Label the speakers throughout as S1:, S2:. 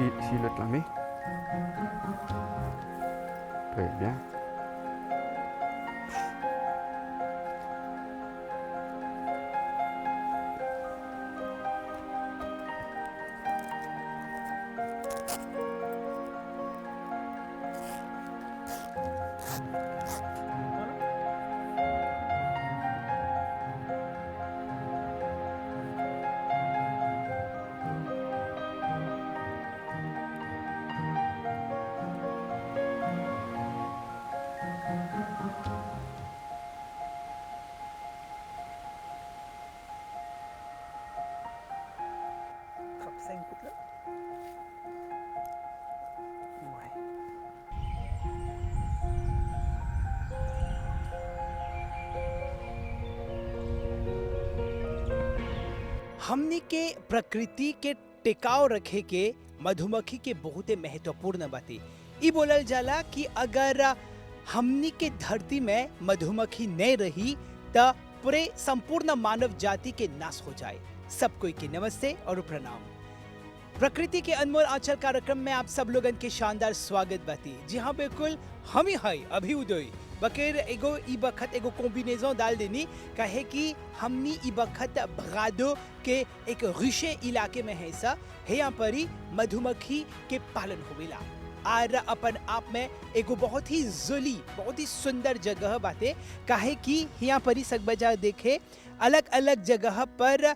S1: Si le clamer. Très bien.
S2: हमनी के प्रकृति के टिकाव रखे के मधुमक्खी के बहुते महत्वपूर्ण बाते। ई बोलल जाला कि अगर हमनी के धरती में मधुमक्खी नहीं रही त पूरे संपूर्ण मानव जाति के नाश हो जाए। सब कोई के नमस्ते और प्रणाम। प्रकृति के अनमोल आंचल कार्यक्रम में आप सब लोगन के शानदार स्वागत बाती। जी हाँ, बिल्कुल हम ही है अभी उदय बकेर एगो ई बखत एगो कॉम्बिनेशन डाल देनी कहे कि हमनी ई बखत भगादो के एक ऋषे इलाके में है सा है यहाँ पर ही मधुमक्खी के पालन होवेला और अपन आप में एगो बहुत ही जोली बहुत ही सुंदर जगह बाते काहे कि यहाँ पर ही सकबजा देखे अलग अलग जगह पर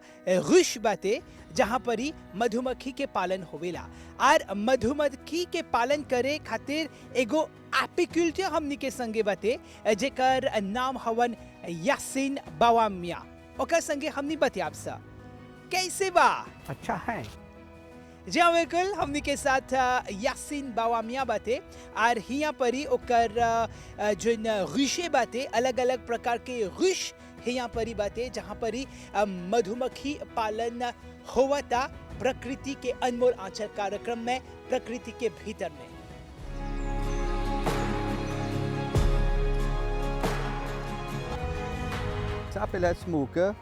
S2: ऋष बाते जहाँ पर ही मधुमक्खी के पालन होवेला और मधुमक्खी के पालन करे खातिर एगो एपिकल्चर हमनी के संगे बाते जेकर नाम हवन यासीन बावामिया। ओकर संगे हमनी बते आपसा कैसे बा?
S1: अच्छा है।
S2: जी हाँ, बिल्कुल हमनी के साथ यासीन बावामिया बाते और हिया पर ही ओकर जोन ऋषे बाते अलग अलग प्रकार के ऋष यहाँ पर ही बातें जहाँ पर ही मधुमक्खी पालन होवता प्रकृति के अनमोल आंचल कार्यक्रम में प्रकृति के भीतर में।
S1: Ça s'appelle un smoker.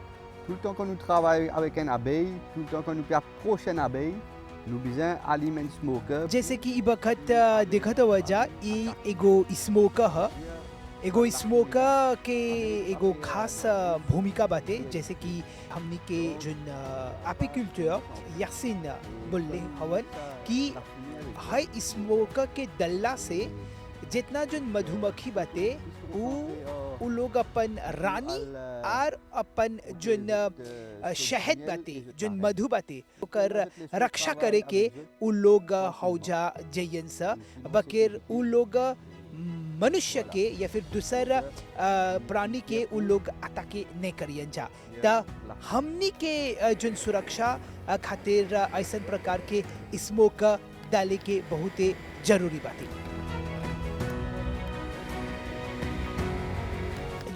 S1: Tout le temps que nous travaillons avec une abeille, tout le temps que nous approchons une abeille, nous besoin alimenter smoker.
S2: जैसे कि ई बखत देखत वजह ई एगो स्मोकर है। एगो स्मोकर के एगो खास भूमिका बाते जैसे कि हमनी के जोन एपिकल्चर यासीन बोलले हवन कि है स्मोकर के दल्ला से जितना जोन मधुमक्खी बाते उ लोग अपन रानी और अपन जोन शहद बाते जोन मधु बाते ओकर रक्षा करे के उ लोग हौजा जयन सा बकेर उ लोग मनुष्य के या फिर दूसर प्राणी के उ लोग अटैक नहीं करियन जा त हमनी के जोन सुरक्षा खातिर ऐसा प्रकार के स्मोक डाले के बहुत जरूरी बात है।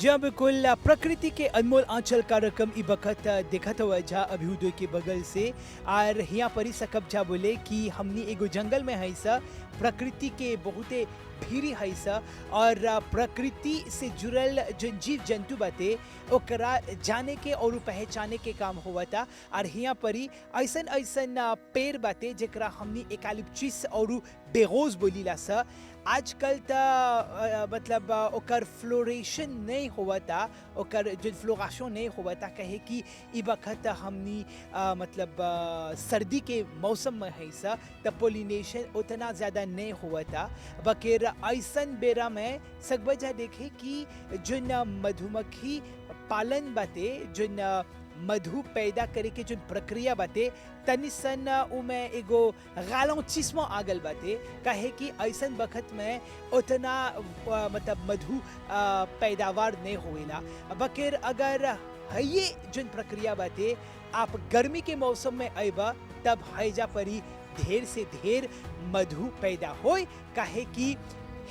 S2: जब बिल्कुल प्रकृति के अनमोल आंचल कार्यक्रम ई बखत देखत हुआ जा अभ्युदय के बगल से और यहाँ पर ही सकब जा बोले कि हमनी एगो जंगल में है सा प्रकृति के बहुते भीरी है सा और प्रकृति से जुड़ल जो जीव जंतु बाते ओकरा जाने के और पहचाने के काम हुआ था और यहाँ पर ही ऐसन ऐसन पेड़ बाते जेकरा हमनी एकालिप्टस और बेरोज बोलीला सा आजकल त मतलब ओकर फ्लोरेशन नहीं हुआ था ओकर जो फ्लोराशन नहीं हुआ था कहे कि ई बखत हमनी मतलब सर्दी के मौसम में है सा त पोलिनेशन उतना ज़्यादा नहीं हुआ था बकेर ऐसन बेरा में सकबजा देखे कि जो मधुमक्खी पालन बाते जो मधु पैदा करे के जो प्रक्रिया बाते तनिसन उमे एगो गालौचिस्म आगल बाते कहे कि ऐसन वक्त में उतना मतलब मधु पैदावार नहीं होएला बकेर अगर ये जो प्रक्रिया बाते आप गर्मी के मौसम में आइबा तब हैजा परी ढेर से ढेर मधु पैदा होए कहे कि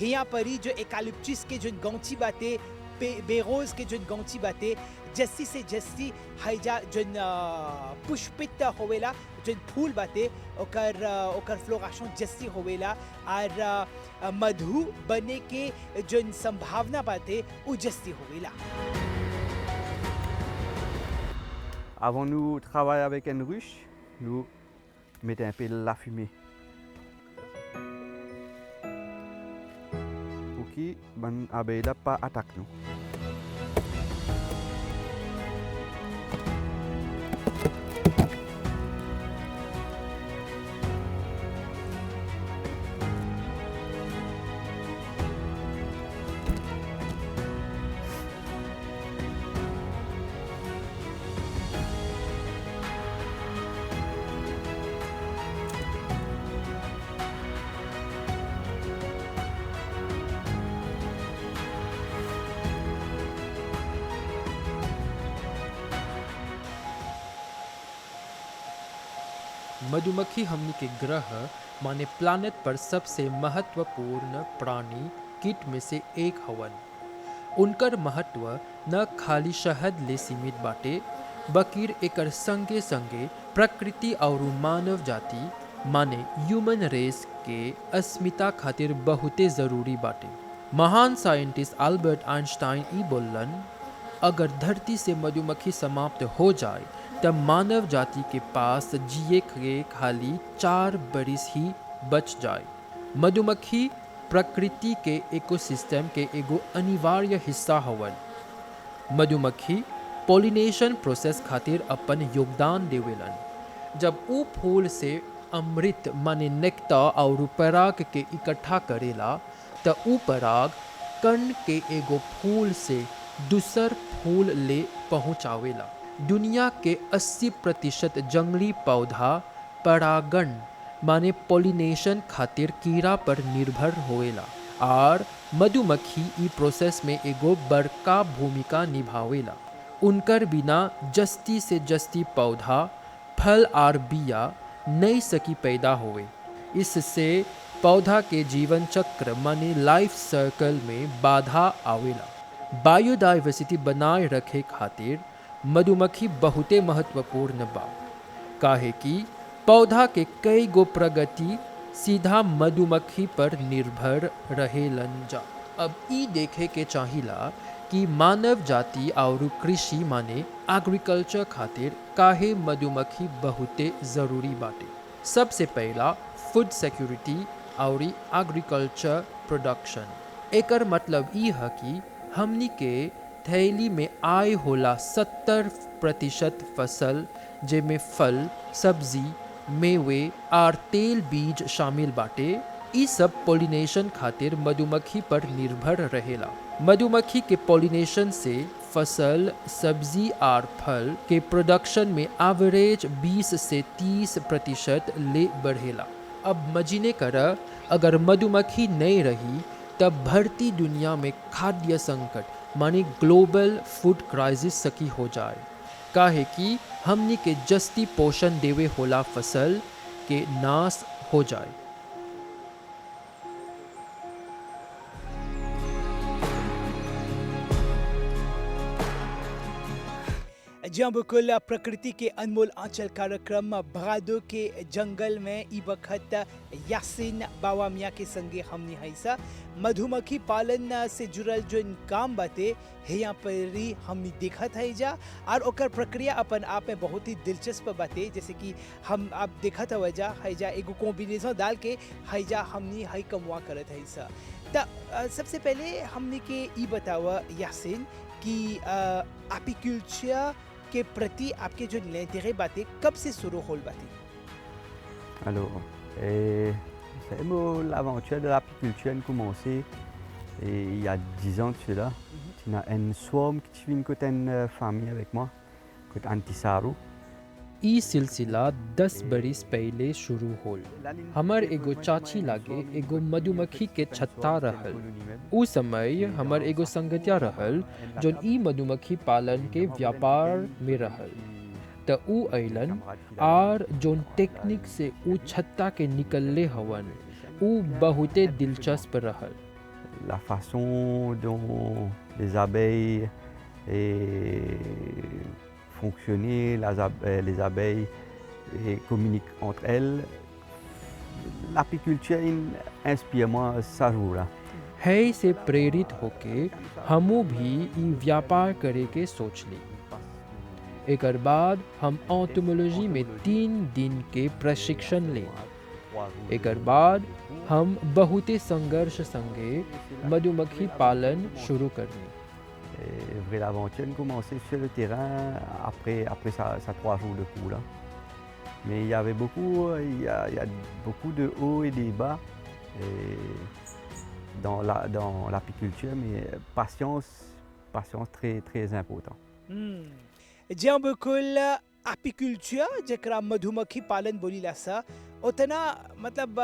S2: हिया परी जो एकालिप्टस के जो गौची बाते बेरोज के जो गौची बाते जस्सी से जस्सी हैजा जो पुष्पित होवेला जो फूल बाते ओकर फ्लोराशन जस्सी होवेला और मधु बने के जो संभावना बाते उ जस्सी होवेला।
S1: Avant nous travailler avec une ruche, nous mettons un peu de la fumée qui ban abeille là pas attaque nous.
S3: मधुमक्खी हमनी के ग्रह माने प्लानेट पर सबसे महत्वपूर्ण प्राणी कीट में से एक हवन। उनकर महत्व न खाली शहद ले सीमित बाटे बकिर एकर संगे संगे प्रकृति और मानव जाति माने ह्यूमन रेस के अस्मिता खातिर बहुते जरूरी बाटे। महान साइंटिस्ट अल्बर्ट आइंस्टाइन ई बोलन, अगर धरती से मधुमक्खी समाप्त हो जाए तब मानव जाति के पास जिए के खाली 4 बरिस ही बच जाए। मधुमक्खी प्रकृति के इकोसिस्टम के एगो अनिवार्य हिस्सा हवन। मधुमक्खी पॉलिनेशन प्रोसेस खातिर अपन योगदान देवेलन। जब ऊ फूल से अमृत माने नेक्टर और पराग के इकट्ठा करेला त ऊ पराग कण के एगो फूल से दूसर फूल ले पहुँचावेला। दुनिया के 80% जंगली पौधा परागण माने पॉलिनेशन खातिर कीड़ा पर निर्भर होवेला और मधुमक्खी ई प्रोसेस में एगो बड़का भूमिका निभावेला। उनकर बिना जस्ती से जस्ती पौधा फल और बिया नहीं सकी पैदा होवे। इससे पौधा के जीवन चक्र माने लाइफ सर्कल में बाधा आवेला। बायोडाइवर्सिटी बनाए रखे खातिर मधुमक्खी बहुते महत्वपूर्ण बा, काहे कि पौधा के कई गो प्रगति सीधा मधुमक्खी पर निर्भर रहेलन जा। अब ई देखे के चाहिला कि मानव जाति और कृषि माने एग्रीकल्चर खातिर काहे मधुमक्खी बहुते जरूरी बाटे। सबसे पहला फूड सिक्योरिटी और एग्रीकल्चर प्रोडक्शन। एकर मतलब ई है कि हमनी के थैली में आय होला 70% फसल जेमे फल, सब्जी, मेवे और तेल बीज शामिल बाटे। ई सब पॉलिनेशन खातिर मधुमक्खी पर निर्भर रहेला। मधुमक्खी के पॉलिनेशन से फसल, सब्जी और फल के प्रोडक्शन में एवरेज 20 से 30% ले बढ़ेला। अब मजीने कर अगर मधुमक्खी नहीं रही तब बढ़ती दुनिया में खाद्य संकट माने ग्लोबल फूड क्राइसिस सकी हो जाए, काहे कि हमनी के जस्ती पोषण देवे होला फसल के नाश हो जाए।
S2: जी हाँ, बिल्कुल प्रकृति के अनमोल आंचल कार्यक्रम भादो के जंगल में ई वक्त यासिन बाबा मियाँ के संगे हमनी हैसा मधुमक्खी पालन से जुड़ल जो काम बाते यहाँ पर ही हमनी देखत है जा और ओकर प्रक्रिया अपन आप में बहुत ही दिलचस्प बाते। जैसे कि हम आप देखत है जा एगो कॉम्बिनेशन डाल के है जा हमनी है कमवा करत है सा। त सबसे पहले हमनी के ई बतावा यासिन कि एपिकल्चर के प्रति आपके जो l'intérêt बातें कब से शुरू होल बातें?
S1: Alors, l'aventure de l'apiculture a commencé il y a 10 ans de cela. Il y a un swarm qui vient côté une famille avec moi, côté Antisaru.
S3: ई सिलसिला 10 बरिस पहले शुरू होल। हमर एगो चाची लागे एगो मधुमक्खी के छत्ता रहल। उ समय हमर एगो संगतिया रहल जोन ई मधुमक्खी पालन के व्यापार में रहल। त उ अइलन और जोन टेक्निक से उ छत्ता के निकलले हवन उ बहुते दिलचस्प रहल।
S1: La façon dont les abeilles fonctionner, les abeilles communiquent entre elles. L'apiculture inspire moi ça jour-là.
S3: है से प्रेरित होके हमू भी ई व्यापार करे के सोच ली। एकर बाद हम एंटोमोलॉजी में 3 दिन के प्रशिक्षण ले। एकर बाद हम बहुते संघर्ष संगे मधुमक्खी पालन शुरू करनी।
S1: Et vraie l'aventure a commencé sur le terrain après ça 3 jours de cours là. Mais il y avait il y a beaucoup de hauts et des bas dans l'apiculture, mais patience très très important.
S2: ज्या बिल्कुल apiculture जकरा मधुमक्खी पालन बोलीला सा उतना मतलब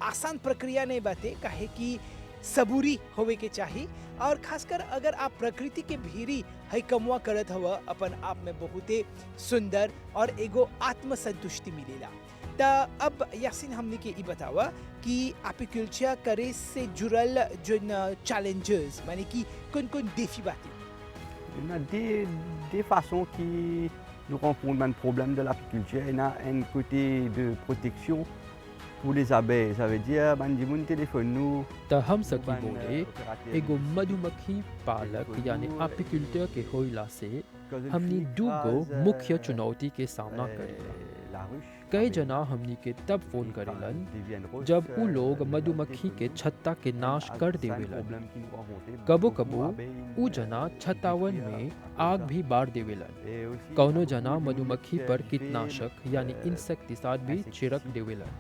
S2: आसान प्रक्रिया नहीं बाते काहे कि सबूरी होवे के चाहिए और खासकर अगर आप प्रकृति के भीरी है कमवा करत हवा अपन आप में बहुते सुंदर और एगो आत्मसंतुष्टि मिलेला। ता अब यासीन हमने के ई बतावा कि एपिकल्चर करे से जुड़ल जो चैलेंजेस माने कि कौन défi बाते।
S1: Il y a des façons qui nous rencontrent un problème de l'apiculture. Il y a un côté de protection pour les abeilles. Ça veut dire que téléphone nous.
S3: त हम सकी बोले एगो मधुमक्खी पालक यानी एपिकल्चर के होइला से हमनी दूगो मुख्य चुनौती के सामना करेला। कई जना हमनी के तब फोन करेलन जब उ लोग मधुमक्खी के छत्ता के नाश कर देवेलन। कबो कबो उ जना छत्तावन में आग भी बार देवेलन। कौनो जना मधुमक्खी पर कीटनाशक यानी इंसेक्टिसाइड भी छिड़क देवेलन।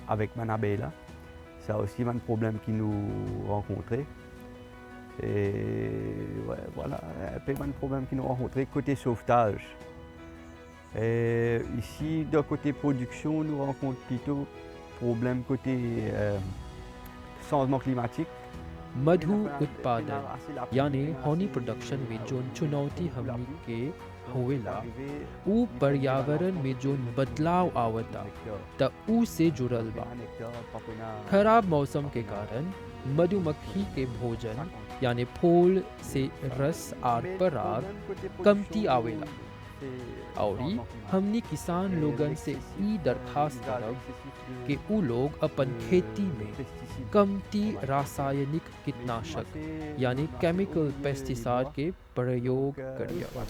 S1: Avec Manabella, c'est aussi un problème qui nous rencontrait. Et ouais, voilà, un peu un problème qui nous rencontrait côté sauvetage. Et ici, de côté production, nous rencontrons plutôt problème côté changement climatique.
S3: मधु उत्पादन यानी honey production में जोन चुनौती हमनी के होवेला उ पर्यावरण में जोन बदलाव आवता त उ से जुड़ल बा। खराब मौसम के कारण मधुमक्खी के भोजन यानी फूल से रस और पराग कमती आवेला और हमनी किसान लोगन से ई दरखास्त करब कि उ लोग अपन खेती में कमती रासायनिक कीटनाशक यानी केमिकल पेस्टिसाइड के प्रयोग करिया।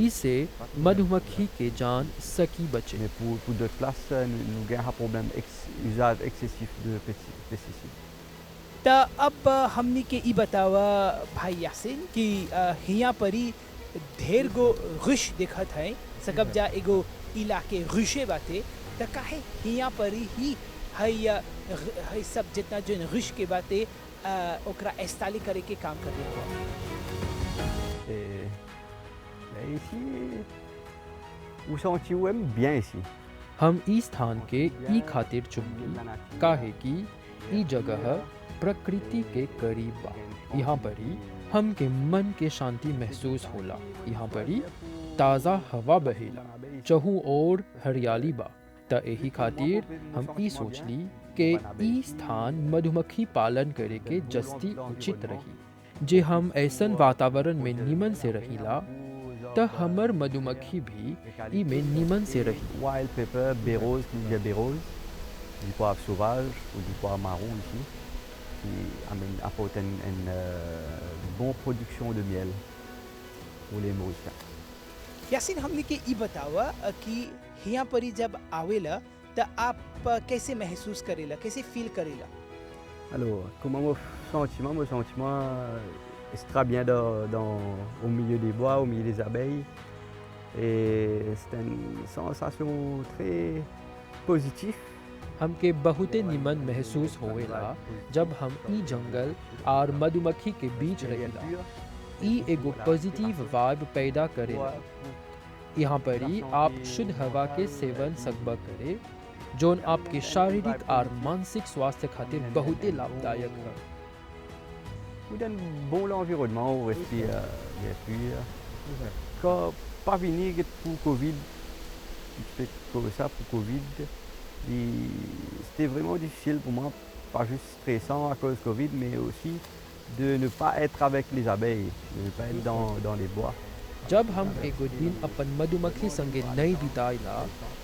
S3: इससे मधुमक्खी के जान सकी बचे।
S1: Mais pour d'autres places, nous avons un problème usage excessif de pesticides.
S2: ता अब हमनी के ई बतावा भाई यासिन कि हिया परी ढेर गो गुश दिखत है सकब जा एगो इलाके गुशे बाते त काहे हिया परी ही है सब जितना जो गुश के बाते ओकरा इस्ताली करे के काम कर रहे हो।
S1: Ici, où sentiez-vous bien ici?
S3: हम ई स्थान के ई खातिर चुनली काहे कि ई जगह प्रकृति के करीब बा। यहाँ परी हम के मन के शांति महसूस होला। यहाँ परी ताज़ा हवा बहेला, चहु और हरियाली बा। त एही खातिर हम ई सोचली कि ई स्थान मधुमक्खी पालन करे के जस्ती उचित रही। जे हम ऐसन वातावरण में निमन से रहीला त हमर मधुमक्खी भी ई में निमन से रही।
S1: Wild pepper, bérose, qui bérose, du poivre sauvage ou du poivre marron ici, qui apporte une bonne production de miel pour les moustiques.
S2: Yasin हमने के ई बतावा कि यहाँ परी जब आवेला त आप कैसे महसूस करेला, कैसे फील करेला?
S1: Alors, comment mon sentiment est très bien au milieu des bois, au milieu des abeilles. Et c'est une sensation très positive.
S3: हमके बहुते निमन महसूस होवेला जब हम ई जंगल और मधुमक्खी के बीच रहेला। ई एगो पॉजिटिव वाइब पैदा करेला। यहाँ पर ही आप शुद्ध हवा के सेवन सकबा करे जोन आपके शारीरिक और मानसिक स्वास्थ्य खातिर बहुते लाभदायक है।
S1: Vous donne bon l'environnement, on respire bien sûr. Quand pas venir pour Covid, comme ça pour Covid, c'était vraiment difficile pour moi, pas juste stressant à cause de Covid, mais aussi de ne pas être avec les abeilles, de ne pas être dans les bois.
S3: जब हम एगो दिन अपन मधुमक्खी संगे नहीं बिताइला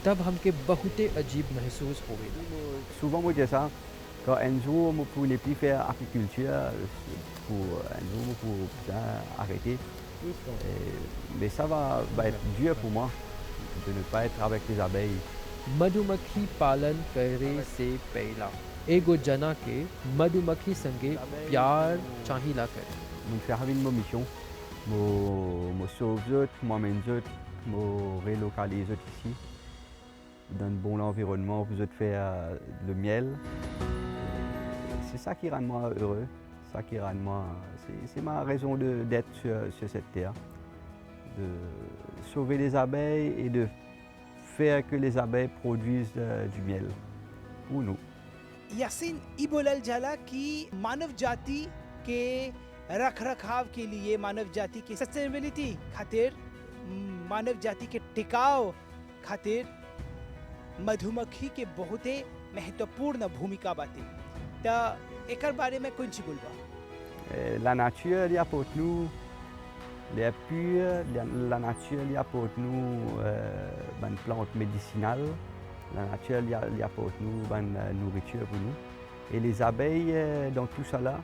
S3: तब हमके बहुते अजीब महसूस होवेला।
S1: Souvent moi je dis ça, quand un jour je ne plus faire apiculture, un jour je peux arrêter. Mais ça va être dur pour moi de ne pas être avec les abeilles.
S3: मधुमक्खी पालन करे से पहला एगो जना के मधुमक्खी संगे प्यार चाहिला करे।
S1: Nous faire une mission, me sauver, moi-même, me relocaliser ici, dans un bon environnement, vous êtes fait le miel. C'est ça qui rend moi heureux, ça qui rend moi, c'est ma raison d'être sur cette terre, de sauver les abeilles et de faire que les abeilles produisent du miel pour nous.
S2: Yasin ई बोलल जाला कि मानव जाति के रख रखाव के लिए, मानव जाति की सस्टेनेबिलिटी खातिर, मानव जाति के टिकाव खातिर मधुमक्खी के बहुते महत्वपूर्ण भूमिका बाटे। त एकर बारे में कुछ बोलबा?
S1: La nature elle apporte nous l'air pur, la nature elle apporte nous une plante médicinale, la nature elle apporte nous une nourriture pour nous. Et les abeilles dans tout ça là,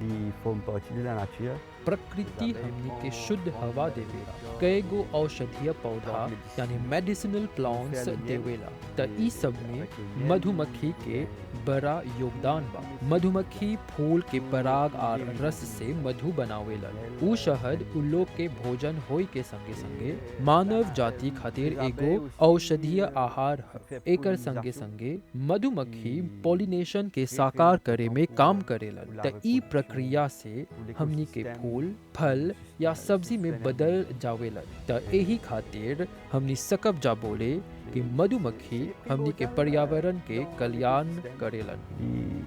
S1: ils forment partie de la nature.
S3: प्रकृति हमनी के शुद्ध हवा देवेला, कई गो औषधीय पौधा यानी मेडिसिनल प्लांट्स देवेला। त ई सब में मधुमक्खी के बड़ा योगदान बा। मधुमक्खी फूल के पराग और रस से मधु बनावेला। ऊ शहद उ लोग के भोजन होई के संगे संगे मानव जाति खातिर एगो औषधीय आहार है। एकर संगे संगे मधुमक्खी पॉलिनेशन के साकार करे में काम करेलन। त ई प्रक्रिया से हमनी के फूल, फल या सब्जी में बदल जावेलन। त एही खातिर हमनी सकब जा बोले कि मधुमक्खी हमनी के पर्यावरण के कल्याण करेलन।
S1: Ils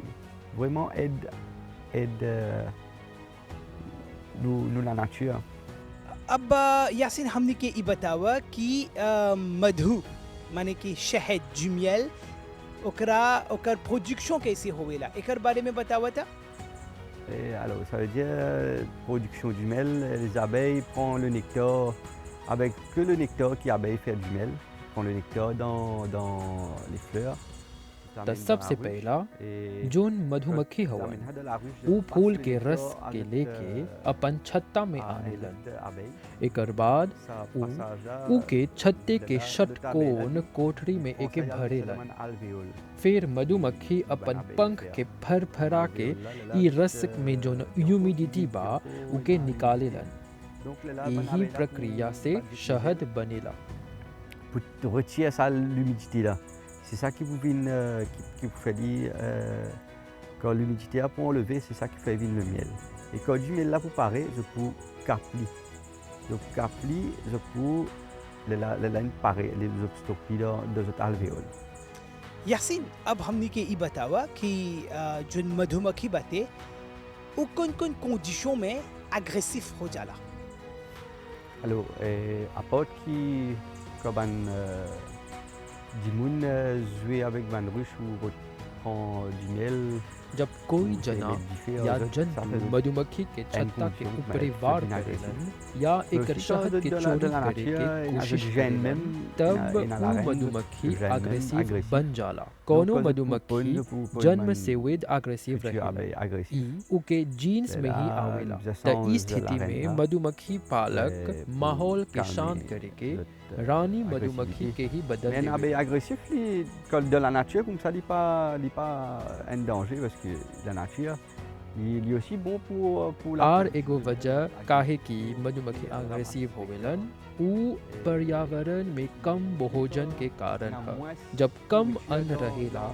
S1: vraiment aident nous la nature.
S2: अब यासीन हमनी के ई बतावा कि मधु माने कि शहद, जुमियल, ओकर प्रोडक्शन कैसे होवेला, एकर बारे में बतावा था।
S1: Et alors, ça veut dire production du miel, les abeilles prennent le nectar, avec que le nectar qui abeille fait du miel, prend le nectar dans les fleurs.
S3: त सबसे पहला जोन मधुमक्खी हवन ऊ फूल के रस के लेके अपन छत्ता में आनेलन। एकर बाद ऊ के छत्ते के षटकोण कोठरी में एके भरेलन। फिर मधुमक्खी अपन पंख के फरफरा के ई रस में जोन ह्यूमिडिटी बा उके निकालेलन। यही प्रक्रिया से शहद बनेला।
S1: Pour retirer ça l'humidité là. C'est ça qui vous fait dire, quand l'humidité a pour enlever, c'est ça qui fait venir le miel. Et quand du miel là pour parer, je peux capli. Donc capli, je peux la laine parer, les obstacles dans notre alvéole.
S2: Yasin अब हमनी के ई बतावा कि जो मधुमक्खी बाते उ कौन-कौन कंडीशन में एग्रेसिव हो जाला।
S1: Alors, à part qui comme Dimoun jouer avec Van Rush ou prend du miel.
S3: जब कोई जना या जंतु मधुमक्खी के छत्ता के ऊपरी वार करेलन या एकर शहद के चोरी करे के कोशिश करेलन, तब ऊ मधुमक्खी अग्रेसिव बन जाला। कोनो मधुमक्खी जन्म से वेद अग्रेसिव रहेला, ई उके जीन्स में ही आवेला। त इस स्थिति में मधुमक्खी पालक माहौल के शांत करे के रानी मधुमक्खी के ही बदल
S1: Mais un abeille agressif, comme de la nature, comme ça, il n'est pas un danger parce que la nature, il est aussi bon pour la.
S3: और एगो वजह काहे कि मधुमक्खी अग्रेसिव होवेलन ऊ पर्यावरण में कम भोजन के कारण है। जब कम अन्न रहेला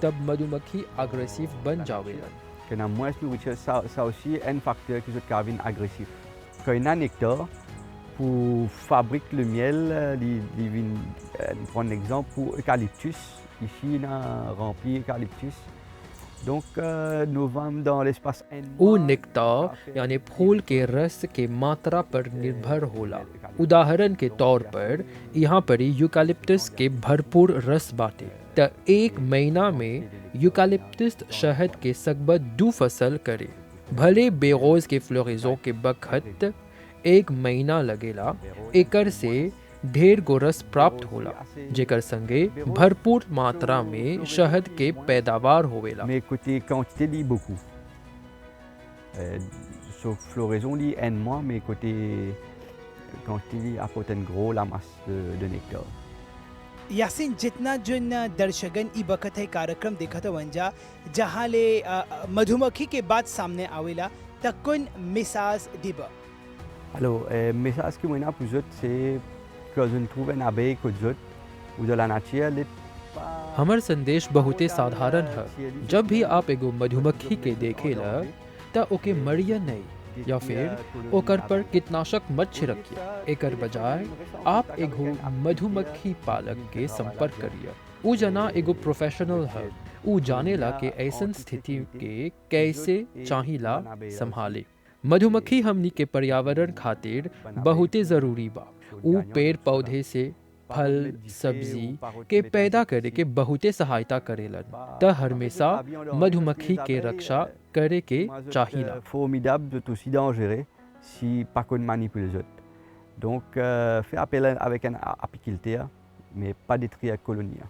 S3: तब मधुमक्खी अग्रेसिव बन जावेलन।
S1: Quand il y a moins de nourriture, ça aussi un facteur qui est agressif. Quand il y a un nectar, pour fabriquer le miel, prendre un exemple pour eucalyptus. Ici, on a rempli eucalyptus. Donc, novembre dans l'espace
S3: ऊ nectar यानी फूल के रस के मात्रा पर निर्भर होला। उदाहरण के तौर पर यहाँ पर यूकालिप्टस के भरपूर रस बाटे। त एक महीना में यूकालिप्टस शहद के लगभग 2 फसल करे। भले बेरोज के फ्लोरेजों के बखत 1 महीना लगेला, एकर से ढेर गो रस प्राप्त होला, जेकर संगे भरपूर मात्रा में शहद के पैदावार होवेला।
S1: Mais côté quantité, il y a beaucoup. Sauf floraison, il y a moins, mais côté quantité, il apporte un gros la masse de nectar.
S2: Yasin जितना जोन दर्शकगण ई बखत है कार्यक्रम देखत वंजा जहाँ ले मधुमक्खी के बात सामने आवेला तकुन मिसाज दिबा
S1: Alors, message que moi j'ai pour eux, c'est que je trouve une abeille que eux ou de la nature, elle est pas-
S3: हमर संदेश बहुते साधारण है। जब भी आप एगो मधुमक्खी के देखेला त ओके मरिया नहीं या फिर ओकर पर कीटनाशक मत छिड़किए। एकर बजाय आप एगो मधुमक्खी पालक के संपर्क करिए। उ जना एगो प्रोफेशनल है, उ जानेला के ऐसन स्थिति के कैसे चाहिला संभाले। मधुमक्खी हमनी के पर्यावरण खातिर बहुते जरूरी बा। उ पेड़ पौधे से फल सब्जी के पैदा करे के बहुते सहायता करेलन। त हमेशा मधुमक्खी के रक्षा करे के चाहिला।
S1: formidable, c'est aussi dangereux si pas qu'on manipule les autres. Donc, fait appel avec un apiculteur, mais pas détruire la colonie.